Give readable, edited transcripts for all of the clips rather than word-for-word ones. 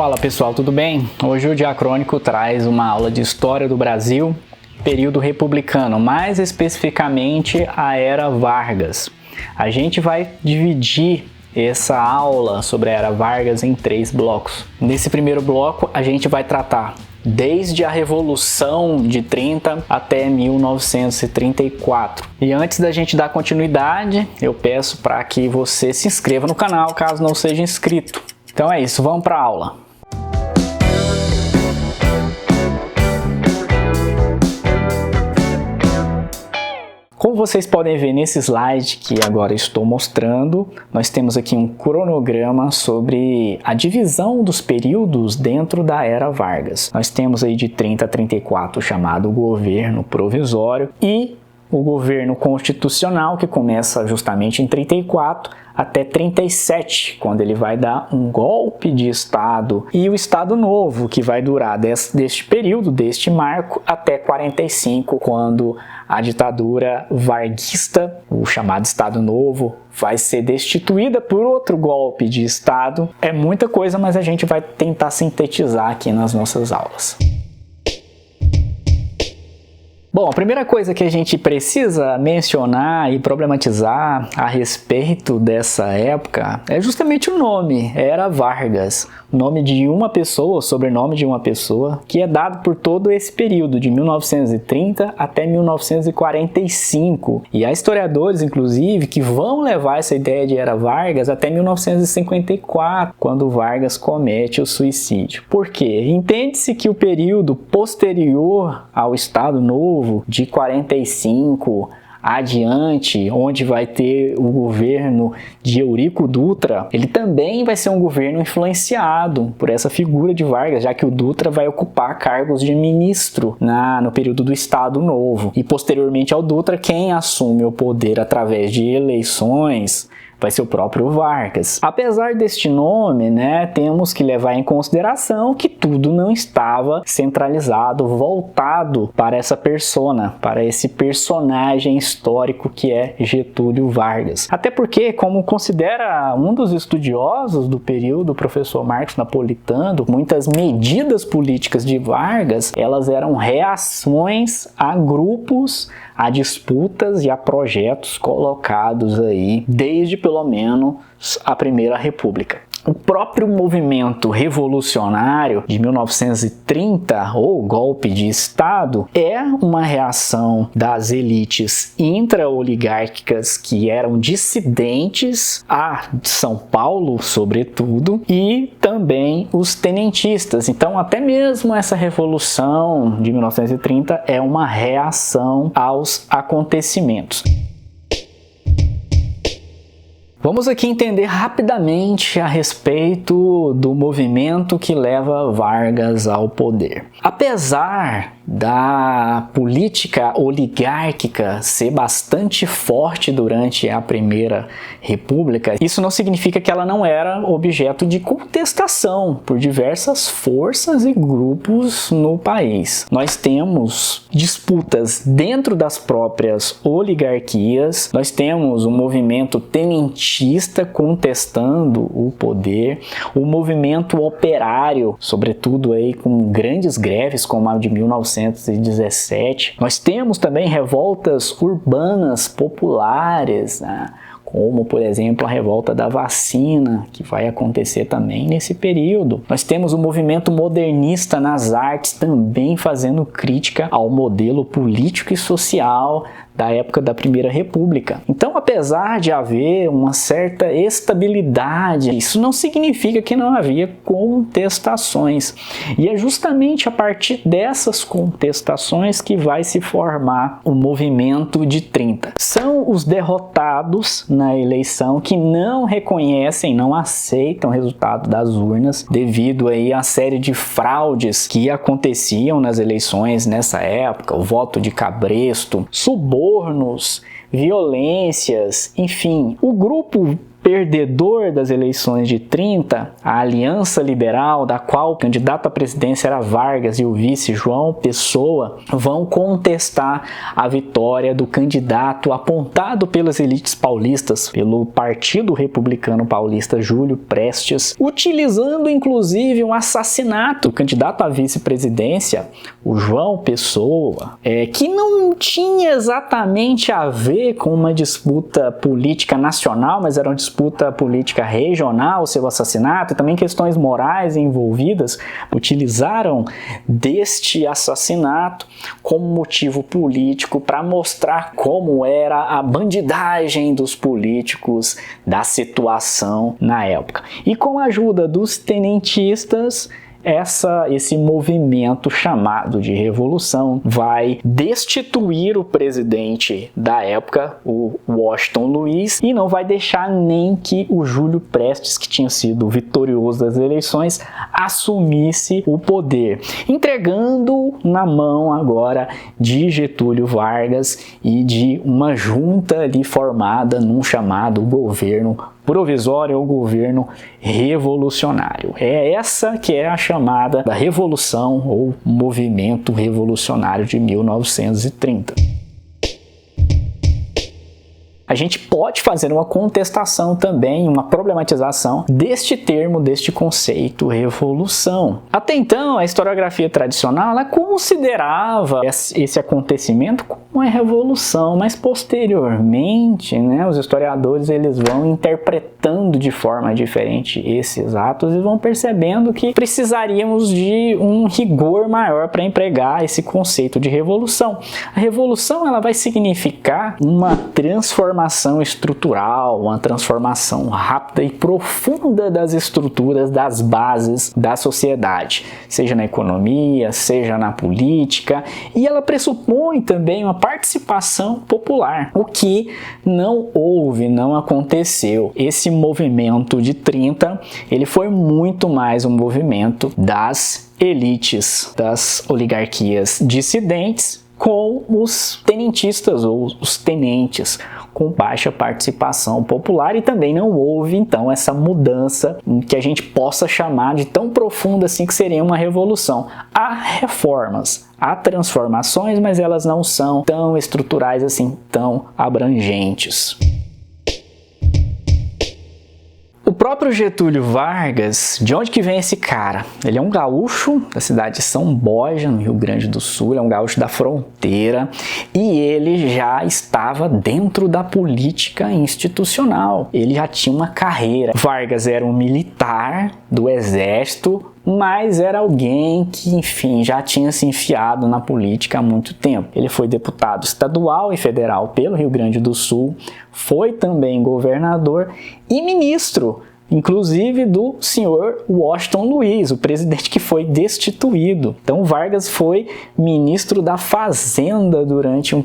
Fala pessoal, tudo bem? Hoje o Diacrônico traz uma aula de História do Brasil, período republicano, mais especificamente a Era Vargas. A gente vai dividir essa aula sobre a Era Vargas em 3 blocos. Nesse primeiro bloco a gente vai tratar desde a Revolução de 30 até 1934. E antes da gente dar continuidade, eu peço para que você se inscreva no canal caso não seja inscrito. Então é isso, vamos para a aula. Como vocês podem ver nesse slide que agora estou mostrando, nós temos aqui um cronograma sobre a divisão dos períodos dentro da Era Vargas. Nós temos aí de 30 a 34 o chamado governo provisório e o governo constitucional, que começa justamente em 34 até 37, quando ele vai dar um golpe de Estado, e o Estado Novo, que vai durar deste período, deste marco, até 45, quando a ditadura varguista, o chamado Estado Novo, vai ser destituída por outro golpe de Estado. É muita coisa, mas a gente vai tentar sintetizar aqui nas nossas aulas. Bom, a primeira coisa que a gente precisa mencionar e problematizar a respeito dessa época é justamente o nome, Era Vargas. O nome de uma pessoa, o sobrenome de uma pessoa, que é dado por todo esse período, de 1930 até 1945. E há historiadores, inclusive, que vão levar essa ideia de Era Vargas até 1954, quando Vargas comete o suicídio. Por quê? Entende-se que o período posterior ao Estado Novo, de 45 adiante, onde vai ter o governo de Eurico Dutra, ele também vai ser um governo influenciado por essa figura de Vargas, já que o Dutra vai ocupar cargos de ministro no período do Estado Novo. E posteriormente ao Dutra, quem assume o poder através de eleições vai ser o próprio Vargas. Apesar deste nome, temos que levar em consideração que tudo não estava centralizado, voltado para essa persona, para esse personagem histórico que é Getúlio Vargas. Até porque, como considera um dos estudiosos do período, o professor Marcos Napolitano, muitas medidas políticas de Vargas, elas eram reações a grupos, a disputas e a projetos colocados aí desde pelo menos a Primeira República. O próprio movimento revolucionário de 1930, ou golpe de Estado, é uma reação das elites intra-oligárquicas que eram dissidentes a São Paulo, sobretudo, e também os tenentistas. Então, até mesmo essa revolução de 1930 é uma reação aos acontecimentos. Vamos aqui entender rapidamente a respeito do movimento que leva Vargas ao poder. Apesar da política oligárquica ser bastante forte durante a Primeira República, isso não significa que ela não era objeto de contestação por diversas forças e grupos no país. Nós temos disputas dentro das próprias oligarquias, nós temos um movimento tenentista contestando o poder, o movimento operário, sobretudo aí com grandes greves como a de 1917. Nós temos também revoltas urbanas populares, como, por exemplo, a revolta da vacina, que vai acontecer também nesse período. Nós temos o movimento modernista nas artes também fazendo crítica ao modelo político e social da época da Primeira República. Então, apesar de haver uma certa estabilidade, isso não significa que não havia contestações. E é justamente a partir dessas contestações que vai se formar o movimento de 30. São os derrotados na eleição que não reconhecem, não aceitam o resultado das urnas devido aí à série de fraudes que aconteciam nas eleições nessa época, o voto de cabresto, subornos, violências, enfim. O grupo perdedor das eleições de 30, a Aliança Liberal, da qual o candidato à presidência era Vargas e o vice João Pessoa, vão contestar a vitória do candidato apontado pelas elites paulistas, pelo Partido Republicano Paulista Júlio Prestes, utilizando inclusive um assassinato. O candidato à vice-presidência, o João Pessoa, que não tinha exatamente a ver com uma disputa política nacional, mas era uma disputa política regional, seu assassinato, e também questões morais envolvidas, utilizaram deste assassinato como motivo político para mostrar como era a bandidagem dos políticos da situação na época. E com a ajuda dos tenentistas, esse movimento chamado de revolução vai destituir o presidente da época, o Washington Luiz, e não vai deixar nem que o Júlio Prestes, que tinha sido vitorioso das eleições, assumisse o poder, entregando na mão agora de Getúlio Vargas e de uma junta ali formada num chamado governo provisório ou governo revolucionário. É essa que é a chamada da Revolução ou Movimento Revolucionário de 1930. A gente pode fazer uma contestação também, uma problematização deste termo, deste conceito revolução. Até então, a historiografia tradicional ela considerava esse acontecimento como uma revolução, mas posteriormente, os historiadores eles vão interpretando de forma diferente esses atos e vão percebendo que precisaríamos de um rigor maior para empregar esse conceito de revolução. A revolução ela vai significar uma transformação estrutural, uma transformação rápida e profunda das estruturas, das bases da sociedade, seja na economia, seja na política, e ela pressupõe também uma participação popular, o que não houve, não aconteceu. Esse movimento de 30, ele foi muito mais um movimento das elites, das oligarquias dissidentes, com os tenentistas ou os tenentes com baixa participação popular, e também não houve então essa mudança que a gente possa chamar de tão profunda assim que seria uma revolução. Há reformas, há transformações, mas elas não são tão estruturais assim, tão abrangentes. O próprio Getúlio Vargas, de onde que vem esse cara? Ele é um gaúcho da cidade de São Borja, no Rio Grande do Sul, ele é um gaúcho da fronteira e ele já estava dentro da política institucional, ele já tinha uma carreira. Vargas era um militar do exército, mas era alguém que, enfim, já tinha se enfiado na política há muito tempo. Ele foi deputado estadual e federal pelo Rio Grande do Sul, foi também governador e ministro, inclusive do senhor Washington Luiz, o presidente que foi destituído. Então Vargas foi ministro da Fazenda durante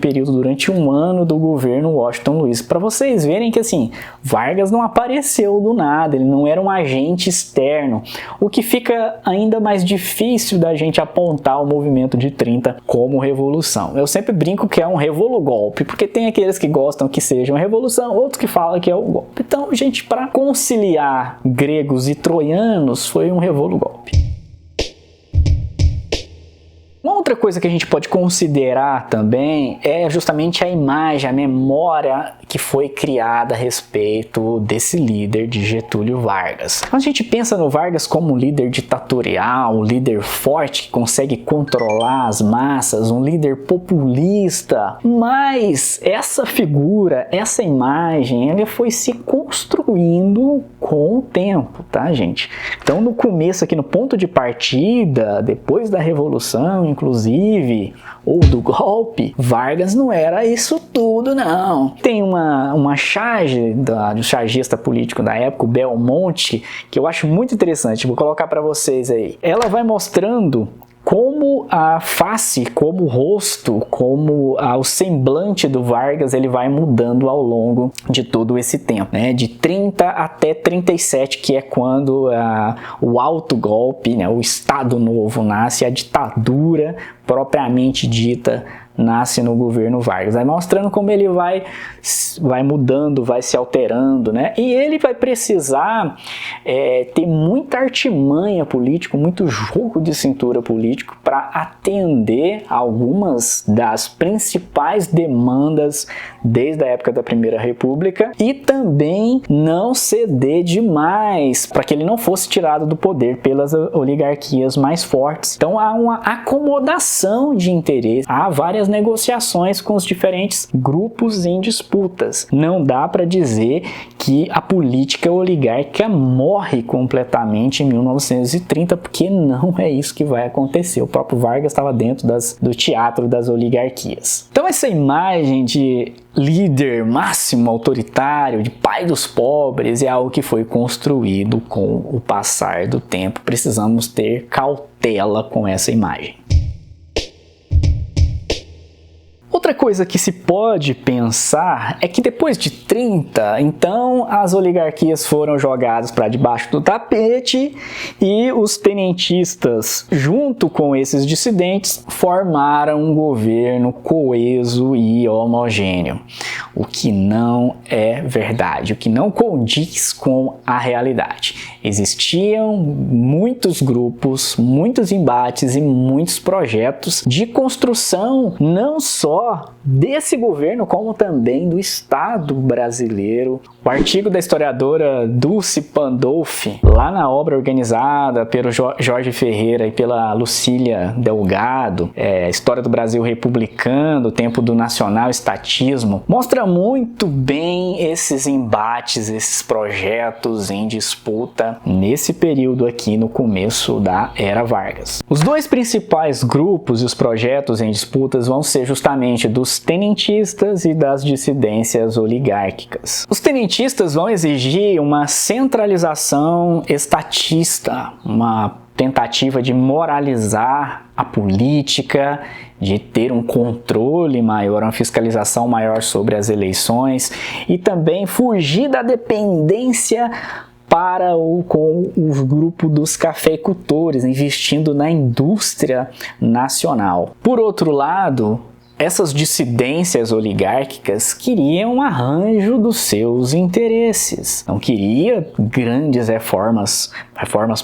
um ano do governo Washington Luiz. Para vocês verem que assim, Vargas não apareceu do nada, ele não era um agente externo, o que fica ainda mais difícil da gente apontar o movimento de 30 como revolução. Eu sempre brinco que é um revolugolpe, porque tem aqueles que gostam que seja uma revolução, outros que falam que é um golpe. Então, gente, para conciliar gregos e troianos foi um revolugolpe. Uma outra coisa que a gente pode considerar também é justamente a imagem, a memória que foi criada a respeito desse líder de Getúlio Vargas. Quando a gente pensa no Vargas como um líder ditatorial, um líder forte que consegue controlar as massas, um líder populista, mas essa figura, essa imagem, ela foi se construindo com o tempo, tá, gente? Então, no começo aqui, no ponto de partida, depois da Revolução, inclusive, ou do golpe, Vargas não era isso tudo, não. Tem uma charge do chargista político da época, o Belmonte, que eu acho muito interessante, vou colocar para vocês aí. Ela vai mostrando como a face, como o rosto, como o semblante do Vargas ele vai mudando ao longo de todo esse tempo, né? De 30 até 37, que é quando o autogolpe, né? O Estado Novo nasce, a ditadura propriamente dita nasce no governo Vargas. Vai mostrando como ele vai mudando, vai se alterando, né? E ele vai precisar ter muita artimanha política, muito jogo de cintura político para atender algumas das principais demandas desde a época da Primeira República e também não ceder demais para que ele não fosse tirado do poder pelas oligarquias mais fortes. Então há uma acomodação de interesse, há várias negociações com os diferentes grupos em disputas. Não dá para dizer que a política oligárquica morre completamente em 1930, porque não é isso que vai acontecer. O próprio Vargas estava dentro do teatro das oligarquias. Então essa imagem de líder máximo autoritário, de pai dos pobres, é algo que foi construído com o passar do tempo. Precisamos ter cautela com essa imagem. Outra coisa que se pode pensar é que depois de 30, então as oligarquias foram jogadas para debaixo do tapete e os tenentistas, junto com esses dissidentes, formaram um governo coeso e homogêneo. O que não é verdade, o que não condiz com a realidade. Existiam muitos grupos, muitos embates e muitos projetos de construção, não só desse governo, como também do Estado brasileiro. O artigo da historiadora Dulce Pandolfi, lá na obra organizada pelo Jorge Ferreira e pela Lucília Delgado, História do Brasil Republicano, o Tempo do Nacional Estatismo, mostra muito bem esses embates, esses projetos em disputa nesse período aqui no começo da Era Vargas. Os dois principais grupos e os projetos em disputas vão ser justamente dos tenentistas e das dissidências oligárquicas. Os tenentistas vão exigir uma centralização estatista, uma tentativa de moralizar a política, de ter um controle maior, uma fiscalização maior sobre as eleições e também fugir da dependência com o grupo dos cafeicultores, investindo na indústria nacional. Por outro lado, essas dissidências oligárquicas queriam um arranjo dos seus interesses, não queria grandes reformas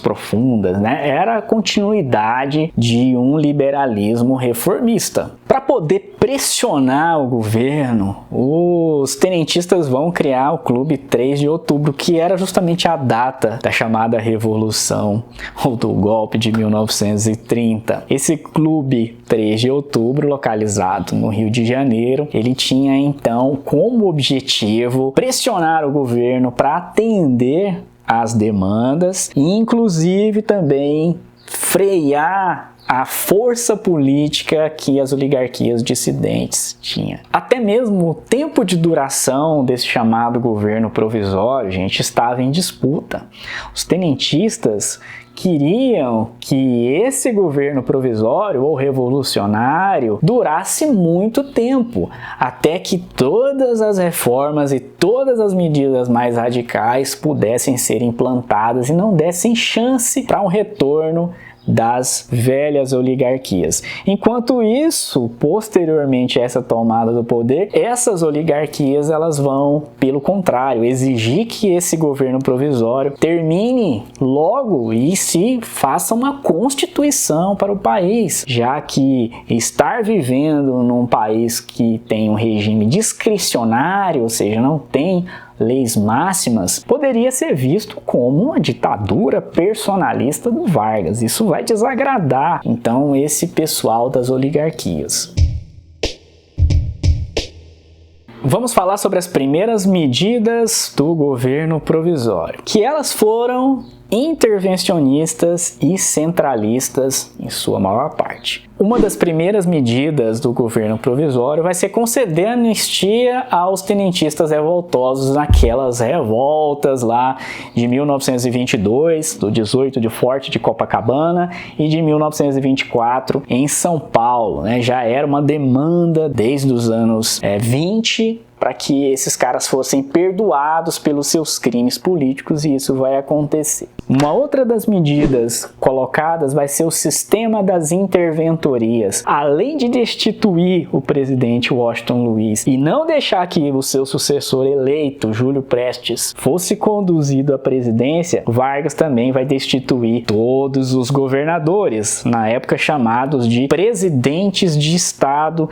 profundas, né? Era a continuidade de um liberalismo reformista. Para poder pressionar o governo, os tenentistas vão criar o Clube 3 de Outubro, que era justamente a data da chamada Revolução ou do golpe de 1930. Esse Clube 3 de Outubro, localizado no Rio de Janeiro, ele tinha então como objetivo pressionar o governo para atender às demandas e inclusive também frear a força política que as oligarquias dissidentes tinham. Até mesmo o tempo de duração desse chamado governo provisório, gente, estava em disputa. Os tenentistas queriam que esse governo provisório ou revolucionário durasse muito tempo, até que todas as reformas e todas as medidas mais radicais pudessem ser implantadas e não dessem chance para um retorno das velhas oligarquias. Enquanto isso, posteriormente a essa tomada do poder, essas oligarquias elas vão, pelo contrário, exigir que esse governo provisório termine logo e se faça uma constituição para o país, já que estar vivendo num país que tem um regime discricionário, ou seja, não tem leis máximas, poderia ser visto como uma ditadura personalista do Vargas. Isso vai desagradar, então, esse pessoal das oligarquias. Vamos falar sobre as primeiras medidas do governo provisório, que elas foram intervencionistas e centralistas em sua maior parte. Uma das primeiras medidas do governo provisório vai ser conceder anistia aos tenentistas revoltosos naquelas revoltas lá de 1922, do 18 de Forte de Copacabana e de 1924 em São Paulo, né? Já era uma demanda desde os anos 20 para que esses caras fossem perdoados pelos seus crimes políticos, e isso vai acontecer. Uma outra das medidas colocadas vai ser o sistema das interventorias. Além de destituir o presidente Washington Luiz e não deixar que o seu sucessor eleito, Júlio Prestes, fosse conduzido à presidência, Vargas também vai destituir todos os governadores, na época chamados de presidentes de estado,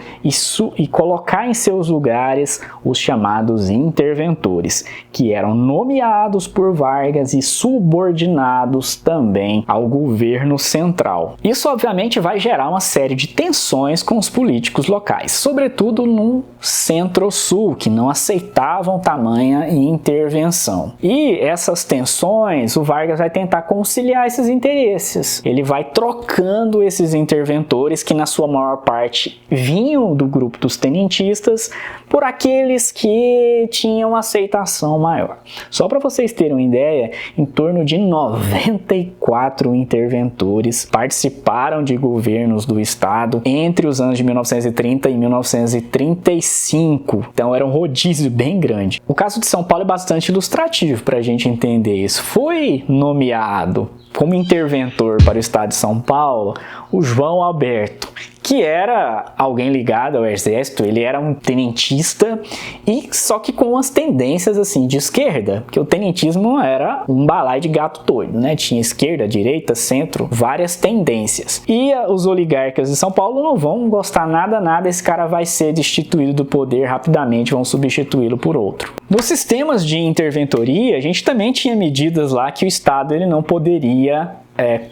e colocar em seus lugares os chamados interventores, que eram nomeados por Vargas e subordinados também ao governo central. Isso obviamente vai gerar uma série de tensões com os políticos locais, sobretudo no Centro-Sul, que não aceitavam tamanha intervenção. E essas tensões, o Vargas vai tentar conciliar esses interesses. Ele vai trocando esses interventores, que na sua maior parte vinham do grupo dos tenentistas, por aqueles que tinham aceitação maior. Só para vocês terem uma ideia, em torno de 94 interventores participaram de governos do estado entre os anos de 1930 e 1935. Então era um rodízio bem grande. O caso de São Paulo é bastante ilustrativo para a gente entender isso. Foi nomeado como interventor para o estado de São Paulo o João Alberto, que era alguém ligado ao exército. Ele era um tenentista, e só que com umas tendências assim de esquerda, porque o tenentismo era um balaio de gato doido, né? Tinha esquerda, direita, centro, várias tendências. E os oligarcas de São Paulo não vão gostar nada, esse cara vai ser destituído do poder rapidamente, vão substituí-lo por outro. Nos sistemas de interventoria, a gente também tinha medidas lá que o Estado ele não poderia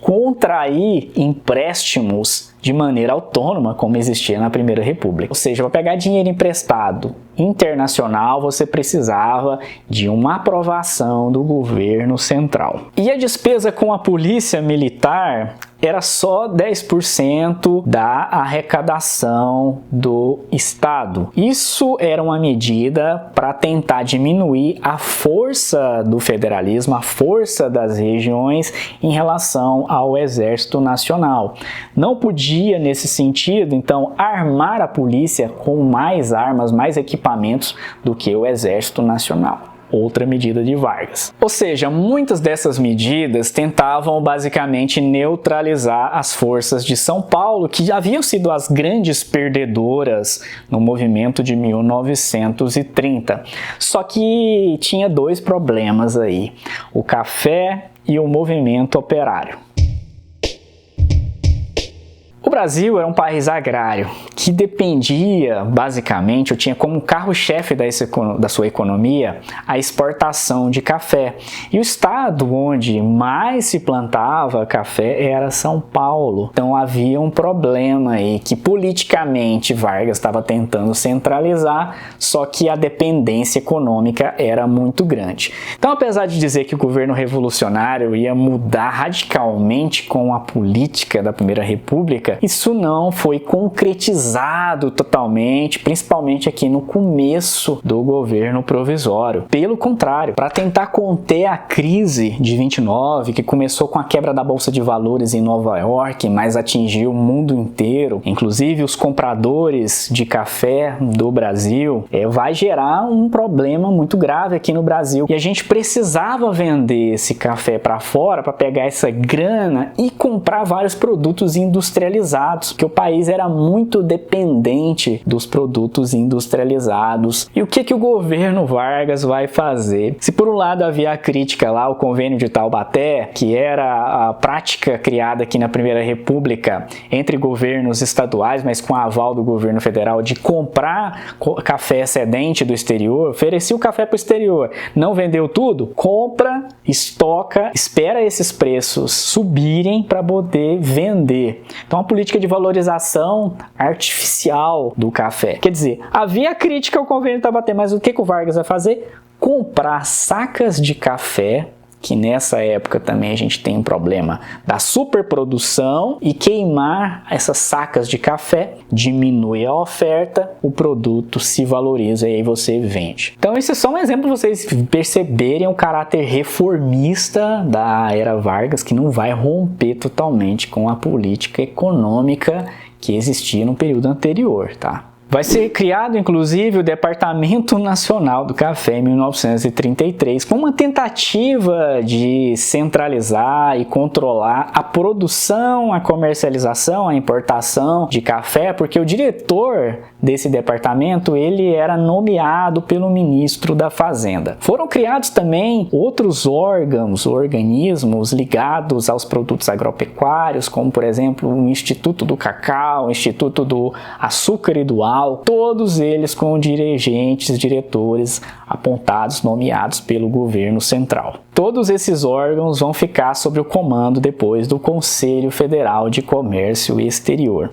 contrair empréstimos de maneira autônoma, como existia na Primeira República. Ou seja, para pegar dinheiro emprestado internacional, você precisava de uma aprovação do governo central. E a despesa com a polícia militar era só 10% da arrecadação do Estado. Isso era uma medida para tentar diminuir a força do federalismo, a força das regiões em relação ao Exército Nacional. Não podia, nesse sentido, então, armar a polícia com mais armas, mais equipamentos do que o Exército Nacional. Outra medida de Vargas. Ou seja, muitas dessas medidas tentavam basicamente neutralizar as forças de São Paulo, que haviam sido as grandes perdedoras no movimento de 1930. Só que tinha dois problemas aí: o café e o movimento operário. O Brasil era um país agrário que dependia, basicamente, ou tinha como carro-chefe da sua economia a exportação de café. E o estado onde mais se plantava café era São Paulo. Então havia um problema aí que politicamente Vargas estava tentando centralizar, só que a dependência econômica era muito grande. Então, apesar de dizer que o governo revolucionário ia mudar radicalmente com a política da Primeira República, isso não foi concretizado totalmente, principalmente aqui no começo do governo provisório. Pelo contrário, para tentar conter a crise de 29, que começou com a quebra da Bolsa de Valores em Nova York, mas atingiu o mundo inteiro, inclusive os compradores de café do Brasil, vai gerar um problema muito grave aqui no Brasil. E a gente precisava vender esse café para fora para pegar essa grana e comprar vários produtos industrializados, porque o país era muito dependente dos produtos industrializados. E o que o governo Vargas vai fazer? Se por um lado havia a crítica lá ao Convênio de Taubaté, que era a prática criada aqui na Primeira República entre governos estaduais, mas com aval do governo federal, de comprar café excedente do exterior, oferecia o café para o exterior, não vendeu tudo, compra, estoca, espera esses preços subirem para poder vender. Então a política de valorização artificial do café. Quer dizer, havia crítica ao Convênio de Taubaté, mas o que o Vargas vai fazer? Comprar sacas de café, que nessa época também a gente tem um problema da superprodução, e queimar essas sacas de café, diminui a oferta, o produto se valoriza e aí você vende. Então esse é só um exemplo para vocês perceberem o caráter reformista da era Vargas, que não vai romper totalmente com a política econômica que existia no período anterior, tá? Vai ser criado, inclusive, o Departamento Nacional do Café em 1933, com uma tentativa de centralizar e controlar a produção, a comercialização, a importação de café, porque o diretor desse departamento, ele era nomeado pelo ministro da Fazenda. Foram criados também outros órgãos, organismos ligados aos produtos agropecuários, como, por exemplo, o Instituto do Cacau, o Instituto do Açúcar e do Álcool, todos eles com dirigentes, diretores apontados, nomeados pelo governo central. Todos esses órgãos vão ficar sob o comando depois do Conselho Federal de Comércio Exterior.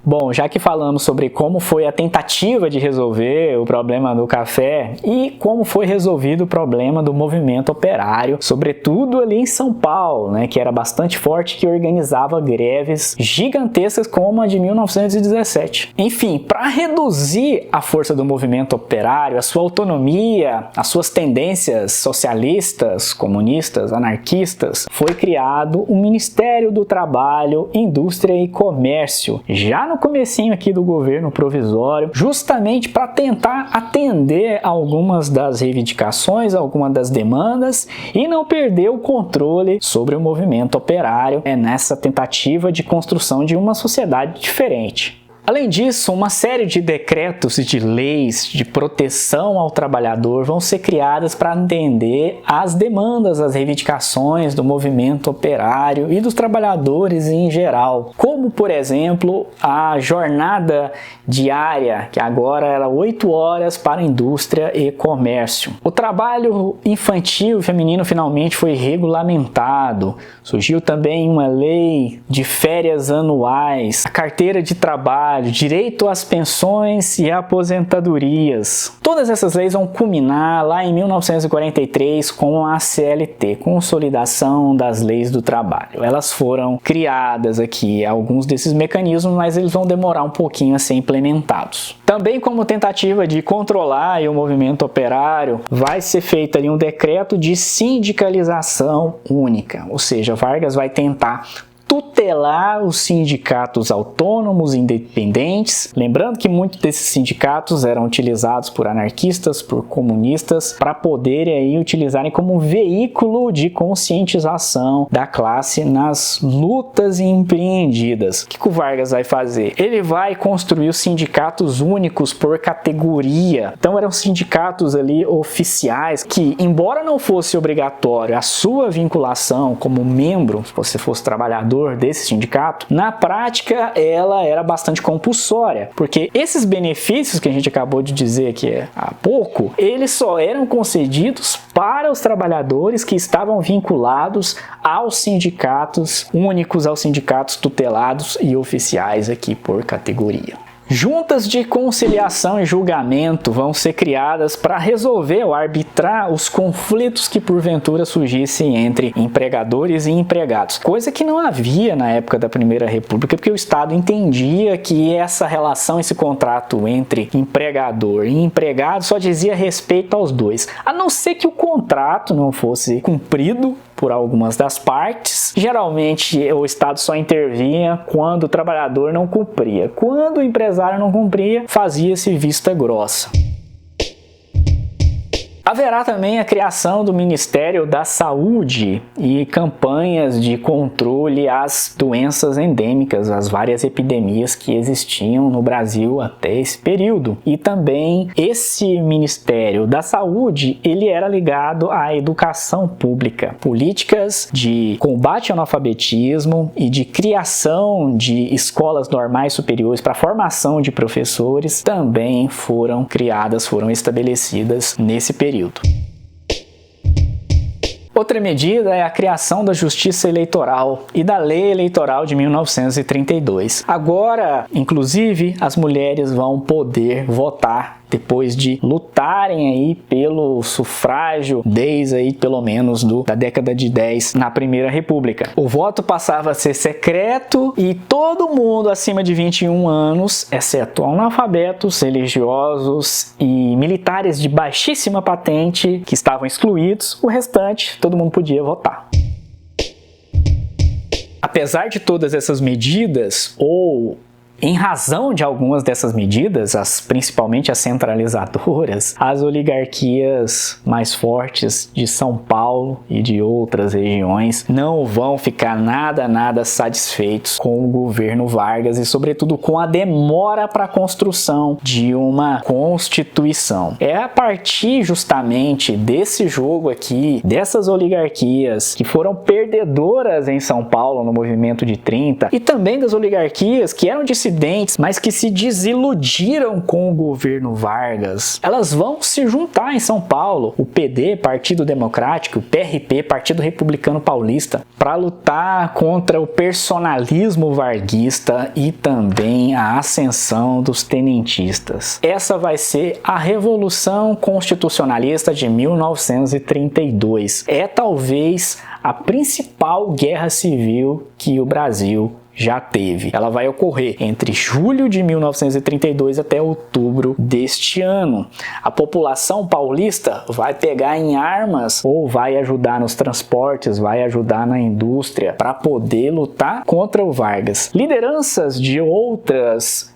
Bom, já que falamos sobre como foi a tentativa de resolver o problema do café e como foi resolvido o problema do movimento operário, sobretudo ali em São Paulo, né, que era bastante forte, que organizava greves gigantescas como a de 1917. Enfim, para reduzir a força do movimento operário, a sua autonomia, as suas tendências socialistas, comunistas, anarquistas, foi criado o Ministério do Trabalho, Indústria e Comércio, já no comecinho aqui do governo provisório, justamente para tentar atender algumas das reivindicações, algumas das demandas e não perder o controle sobre o movimento operário nessa tentativa de construção de uma sociedade diferente. Além disso, uma série de decretos e de leis de proteção ao trabalhador vão ser criadas para atender às demandas, às reivindicações do movimento operário e dos trabalhadores em geral, como, por exemplo, a jornada diária, que agora era 8 horas para a indústria e comércio. O trabalho infantil e feminino finalmente foi regulamentado. Surgiu também uma lei de férias anuais, a carteira de trabalho, direito às pensões e aposentadorias. Todas essas leis vão culminar lá em 1943 com a CLT, Consolidação das Leis do Trabalho. Elas foram criadas aqui, alguns desses mecanismos, mas eles vão demorar um pouquinho a ser implementados. Também como tentativa de controlar o movimento operário, vai ser feito ali um decreto de sindicalização única, ou seja, Vargas vai tentar tutelar os sindicatos autônomos e independentes, lembrando que muitos desses sindicatos eram utilizados por anarquistas, por comunistas, para poderem aí utilizarem como veículo de conscientização da classe nas lutas empreendidas. O que o Vargas vai fazer? Ele vai construir os sindicatos únicos por categoria. Então eram sindicatos ali oficiais que, embora não fosse obrigatório a sua vinculação como membro, se você fosse trabalhador desse sindicato, na prática ela era bastante compulsória, porque esses benefícios que a gente acabou de dizer aqui há pouco, eles só eram concedidos para os trabalhadores que estavam vinculados aos sindicatos únicos, aos sindicatos tutelados e oficiais aqui por categoria. Juntas de conciliação e julgamento vão ser criadas para resolver ou arbitrar os conflitos que porventura surgissem entre empregadores e empregados, coisa que não havia na época da Primeira República, porque o Estado entendia que essa relação, esse contrato entre empregador e empregado só dizia respeito aos dois, a não ser que o contrato não fosse cumprido por algumas das partes. Geralmente o Estado só intervinha quando o trabalhador não cumpria. Quando o empresário não cumpria, fazia-se vista grossa. Haverá também a criação do Ministério da Saúde e campanhas de controle às doenças endêmicas, às várias epidemias que existiam no Brasil até esse período. E também esse Ministério da Saúde, ele era ligado à educação pública. Políticas de combate ao analfabetismo e de criação de escolas normais superiores para formação de professores também foram criadas, foram estabelecidas nesse período. Outra medida é a criação da Justiça Eleitoral e da Lei Eleitoral de 1932. Agora, inclusive, as mulheres vão poder votar depois de lutarem aí pelo sufrágio desde aí pelo menos da década de 10 na Primeira República. O voto passava a ser secreto e todo mundo acima de 21 anos, exceto analfabetos, religiosos e militares de baixíssima patente que estavam excluídos, o restante todo mundo podia votar. Apesar de todas essas medidas, ou Em razão de algumas dessas medidas, principalmente as centralizadoras, as oligarquias mais fortes de São Paulo e de outras regiões não vão ficar nada satisfeitos com o governo Vargas e, sobretudo, com a demora para a construção de uma Constituição. É a partir justamente desse jogo aqui, dessas oligarquias que foram perdedoras em São Paulo no movimento de 30 e também das oligarquias que eram dissidentes, mas que se desiludiram com o governo Vargas. Elas vão se juntar em São Paulo, o PD, Partido Democrático, o PRP, Partido Republicano Paulista, para lutar contra o personalismo varguista e também a ascensão dos tenentistas. Essa vai ser a Revolução Constitucionalista de 1932. É talvez a principal guerra civil que o Brasil já teve. Ela vai ocorrer entre julho de 1932 até outubro deste ano. A população paulista vai pegar em armas ou vai ajudar nos transportes, vai ajudar na indústria para poder lutar contra o Vargas. Lideranças de outros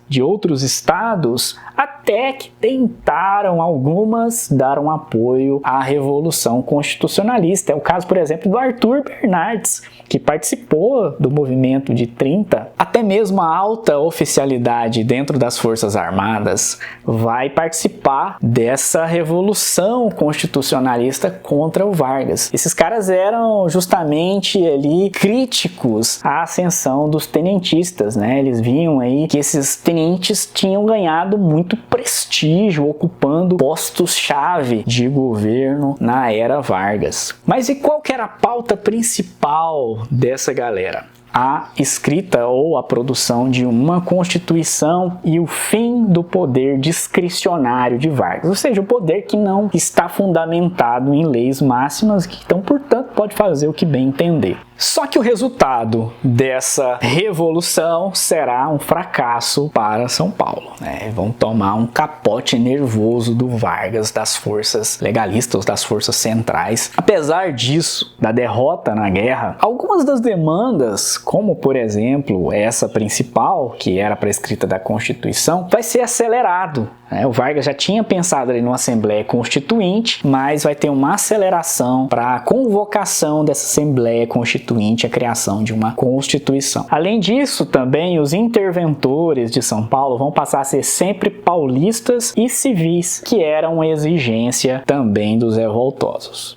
estados até que tentaram, algumas daram apoio à Revolução Constitucionalista. É o caso, por exemplo, do Arthur Bernardes, que participou do movimento de 30. Até mesmo a alta oficialidade dentro das Forças Armadas vai participar dessa Revolução Constitucionalista contra o Vargas. Esses caras eram justamente ali críticos à ascensão dos tenentistas, né? Eles viam aí que esses tenentes tinham ganhado muito prestígio, ocupando postos-chave de governo na era Vargas. Mas e qual que era a pauta principal dessa galera? A escrita ou a produção de uma Constituição e o fim do poder discricionário de Vargas, ou seja, o poder que não está fundamentado em leis máximas, que então, portanto, pode fazer o que bem entender. Só que o resultado dessa revolução será um fracasso para São Paulo, né? Vão tomar um capote nervoso do Vargas, das forças legalistas, das forças centrais. Apesar disso, da derrota na guerra, algumas das demandas, como por exemplo essa principal, que era para a escrita da Constituição, vai ser acelerado. O Vargas já tinha pensado ali numa Assembleia Constituinte, mas vai ter uma aceleração para a convocação dessa Assembleia Constituinte, a criação de uma Constituição. Além disso, também os interventores de São Paulo vão passar a ser sempre paulistas e civis, que era uma exigência também dos revoltosos.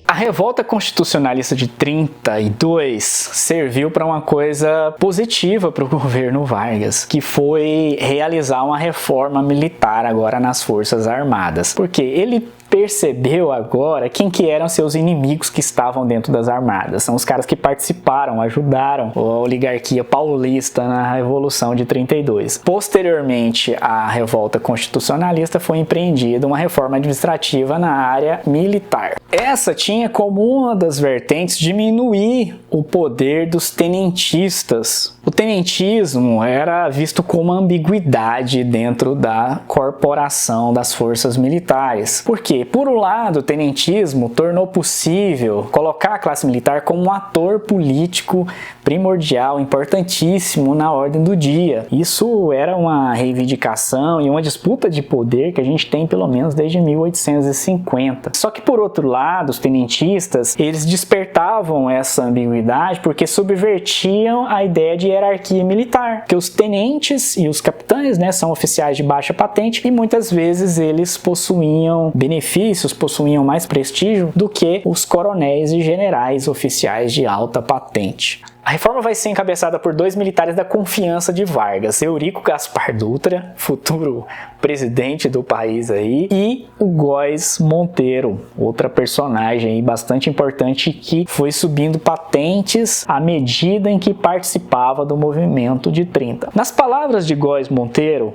A revolta constitucionalista de 32 serviu para uma coisa positiva para o governo Vargas, que foi realizar uma reforma militar agora nas Forças Armadas, porque ele percebeu agora quem que eram seus inimigos que estavam dentro das armadas. São os caras que participaram, ajudaram a oligarquia paulista na Revolução de 32. Posteriormente à revolta constitucionalista foi empreendida uma reforma administrativa na área militar. Essa tinha como uma das vertentes diminuir o poder dos tenentistas. O tenentismo era visto como ambiguidade dentro da corporação das forças militares. Por quê? Por um lado, o tenentismo tornou possível colocar a classe militar como um ator político primordial, importantíssimo na ordem do dia. Isso era uma reivindicação e uma disputa de poder que a gente tem pelo menos desde 1850. Só que por outro lado, os tenentistas, eles despertavam essa ambiguidade porque subvertiam a ideia de hierarquia militar, que os tenentes e os capitães, né, são oficiais de baixa patente e muitas vezes eles possuíam benefícios, possuíam mais prestígio do que os coronéis e generais oficiais de alta patente. A reforma vai ser encabeçada por dois militares da confiança de Vargas, Eurico Gaspar Dutra, futuro presidente do país aí, e o Góes Monteiro, outra personagem aí bastante importante que foi subindo patentes à medida em que participava do movimento de 30. Nas palavras de Góes Monteiro,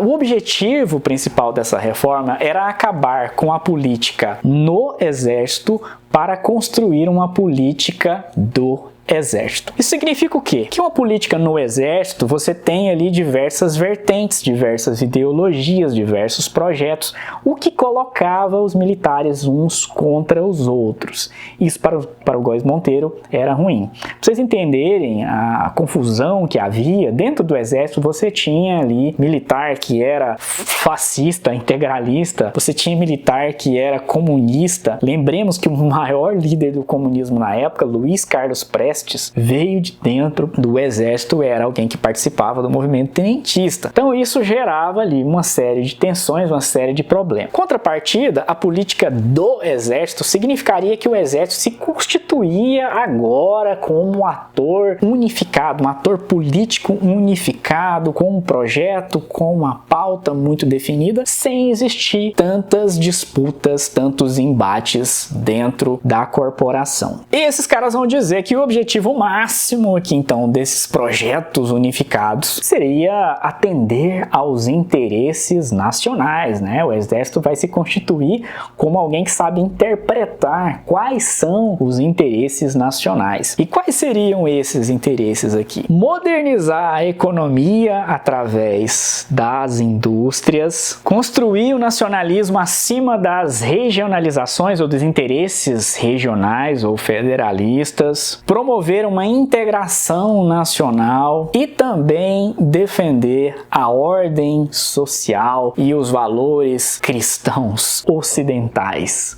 o objetivo principal dessa reforma era acabar com a política no exército para construir uma política do exército. Isso significa o quê? Que uma política no exército, você tem ali diversas vertentes, diversas ideologias, diversos projetos, o que colocava os militares uns contra os outros. Isso para o Góes Monteiro era ruim. Para vocês entenderem a confusão que havia, dentro do exército você tinha ali militar que era fascista, integralista, você tinha militar que era comunista. Lembremos que o maior líder do comunismo na época, Luiz Carlos Prestes, veio de dentro do exército, era alguém que participava do movimento tenentista. Então isso gerava ali uma série de tensões, uma série de problemas. Contrapartida, a política do exército significaria que o exército se constituía agora como um ator unificado, um ator político unificado, com um projeto, com uma pauta muito definida, sem existir tantas disputas, tantos embates dentro da corporação. E esses caras vão dizer que o objetivo máximo aqui então desses projetos unificados seria atender aos interesses nacionais, né? O exército vai se constituir como alguém que sabe interpretar quais são os interesses nacionais. E quais seriam esses interesses aqui? Modernizar a economia através das indústrias, construir o nacionalismo acima das regionalizações ou dos interesses regionais ou federalistas, promover uma integração nacional e também defender a ordem social e os valores cristãos ocidentais.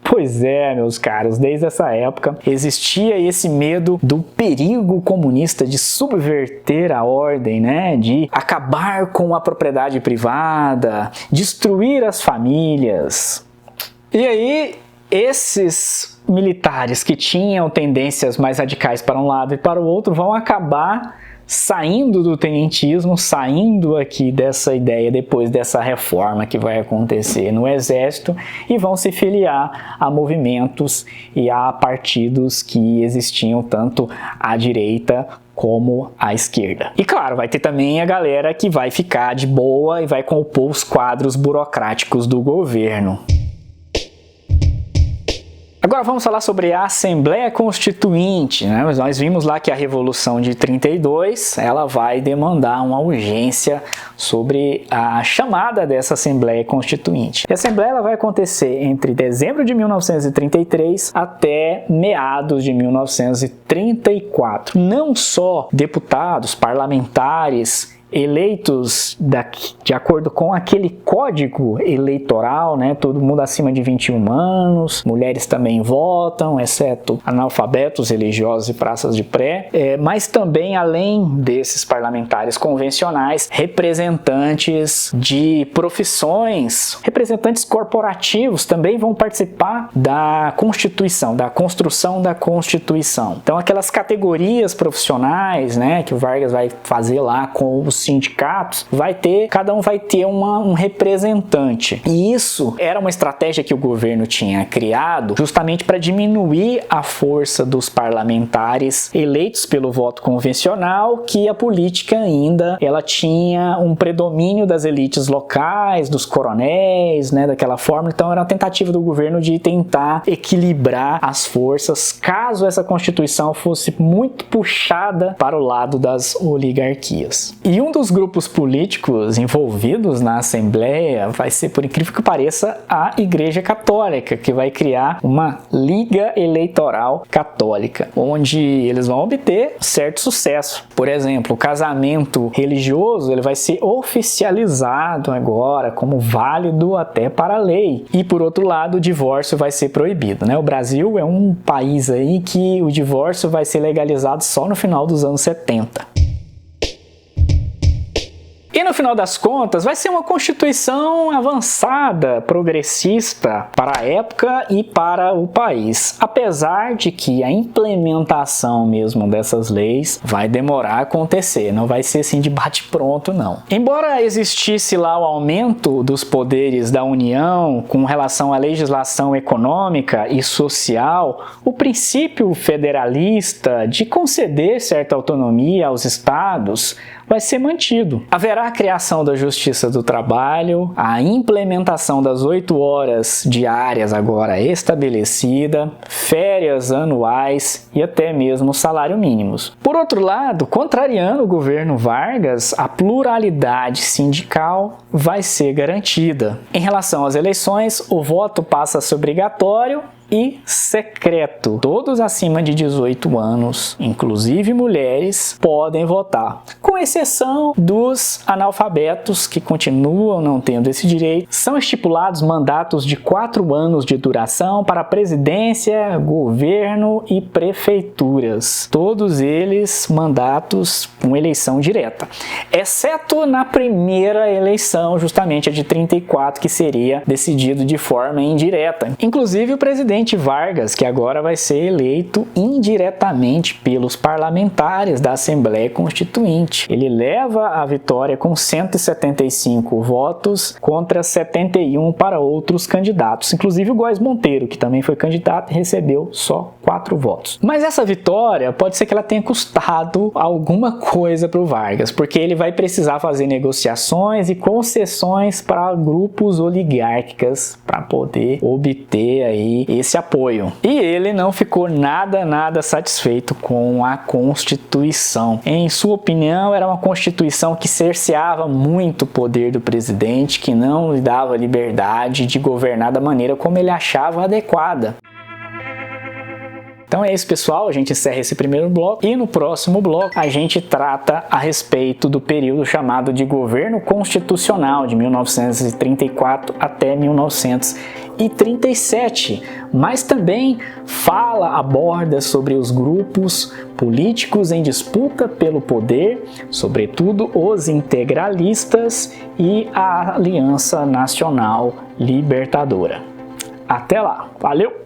Pois é, meus caros, desde essa época existia esse medo do perigo comunista de subverter a ordem, né? De acabar com a propriedade privada, destruir as famílias. E aí, esses militares que tinham tendências mais radicais para um lado e para o outro vão acabar saindo do tenentismo, saindo aqui dessa ideia depois dessa reforma que vai acontecer no exército e vão se filiar a movimentos e a partidos que existiam tanto à direita como à esquerda. E claro, vai ter também a galera que vai ficar de boa e vai compor os quadros burocráticos do governo. Agora vamos falar sobre a Assembleia Constituinte, né? Nós vimos lá que a Revolução de 32, ela vai demandar uma urgência sobre a chamada dessa Assembleia Constituinte. A Assembleia ela vai acontecer entre dezembro de 1933 até meados de 1934. Não só deputados, parlamentares, eleitos de acordo com aquele código eleitoral, né? Todo mundo acima de 21 anos, mulheres também votam, exceto analfabetos, religiosos e praças de pré, mas também, além desses parlamentares convencionais, representantes de profissões, representantes corporativos também vão participar da Constituição, da construção da Constituição. Então, aquelas categorias profissionais, né, que o Vargas vai fazer lá com os sindicatos, cada um vai ter um representante. E isso era uma estratégia que o governo tinha criado justamente para diminuir a força dos parlamentares eleitos pelo voto convencional, que a política ainda ela tinha um predomínio das elites locais, dos coronéis, né, daquela forma. Então era uma tentativa do governo de tentar equilibrar as forças caso essa Constituição fosse muito puxada para o lado das oligarquias. E um dos grupos políticos envolvidos na Assembleia vai ser, por incrível que pareça, a Igreja Católica, que vai criar uma Liga Eleitoral Católica, onde eles vão obter certo sucesso. Por exemplo, o casamento religioso ele vai ser oficializado agora como válido até para a lei. E por outro lado, o divórcio vai ser proibido, né? O Brasil é um país aí que o divórcio vai ser legalizado só no final dos anos 70. E no final das contas, vai ser uma Constituição avançada, progressista para a época e para o país. Apesar de que a implementação mesmo dessas leis vai demorar a acontecer, não vai ser assim de bate-pronto, não. Embora existisse lá o aumento dos poderes da União com relação à legislação econômica e social, o princípio federalista de conceder certa autonomia aos estados vai ser mantido. Haverá a criação da Justiça do Trabalho, a implementação das 8 horas diárias agora estabelecida, férias anuais e até mesmo salário mínimos. Por outro lado, contrariando o governo Vargas, a pluralidade sindical vai ser garantida. Em relação às eleições, o voto passa a ser obrigatório e secreto. Todos acima de 18 anos, inclusive mulheres, podem votar, com exceção dos analfabetos que continuam não tendo esse direito. São estipulados mandatos de 4 anos de duração para presidência, governo e prefeituras. Todos eles mandatos com eleição direta, exceto na primeira eleição, justamente a de 34, que seria decidido de forma indireta. Inclusive o presidente Vargas, que agora vai ser eleito indiretamente pelos parlamentares da Assembleia Constituinte. Ele leva a vitória com 175 votos contra 71 para outros candidatos, inclusive o Góes Monteiro, que também foi candidato e recebeu só 4 votos. Mas essa vitória pode ser que ela tenha custado alguma coisa para o Vargas, porque ele vai precisar fazer negociações e concessões para grupos oligárquicos para poder obter aí esse apoio. E ele não ficou nada satisfeito com a Constituição. Em sua opinião, era uma Constituição que cerceava muito o poder do presidente, que não lhe dava liberdade de governar da maneira como ele achava adequada. Então é isso, pessoal, a gente encerra esse primeiro bloco e no próximo bloco a gente trata a respeito do período chamado de governo constitucional de 1934 até 1937, mas também aborda sobre os grupos políticos em disputa pelo poder, sobretudo os integralistas e a Aliança Nacional Libertadora. Até lá, valeu!